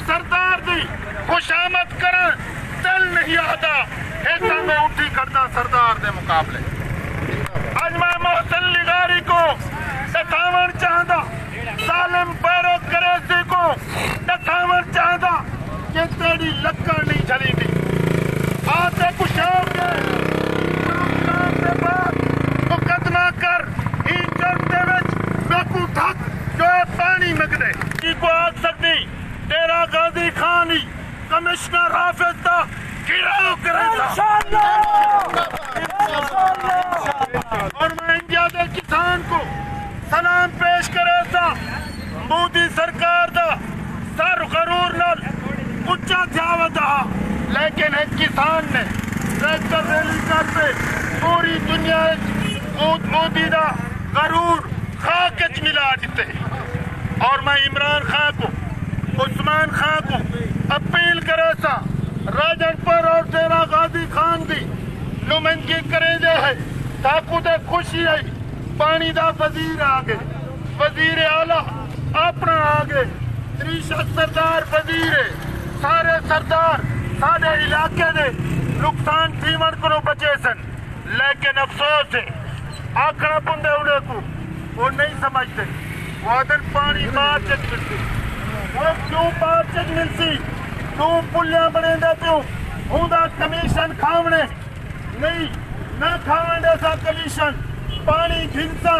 سردار دی خوشامد کرن دل نہیں آتا ایسا میں اٹھی کرنا سردار دے مقابلے آج میں محسن لغاری کو دکھاون چاہتا ظالم پیرو کریسی کو دکھاون چاہتا کہ تیری لکڑ نہیں چلی دی آتے کشاو کے پروگرام دے بعد مقدمہ کر ہی جنگ دے وچ بیکو تھک جو پانی مگدے کی کو آگ سکتی تیرا غازی خانی کمشنر حافظ دا گراؤ کرے دا اور میں انڈیا دے کسان کو سلام پیش کرے دا مودی سرکار دا سر غرور نال اچھا تھیاوہ دا لیکن ایک کسان نے ٹریکٹر ریلی کرتے پوری دنیا مودی دا غرور خاکچ ملا دیتے اور میں عمران خان کو عثمان خان کو اپیل کرے سا راجن پر اور تیرا غازی خان دی نمائندگی کرے دے ہے تاکو دے خوشی ہے پانی دا وزیر آگے وزیر اعلیٰ اپنا آگے تریشت سردار وزیر ہے سارے سردار سارے علاقے دے نقصان تھیون کرو بچے سن لیکن افسوس ہے آکھنا پندے انہیں کو وہ نہیں سمجھتے وہ ادھر پانی بار چک ملتی وہ کیوں بار چک ملتی کیوں پلیاں بنے دیتے ہوں ہوں دا کمیشن کھاونے نہیں نہ کھاونے سا کمیشن پانی گھنسا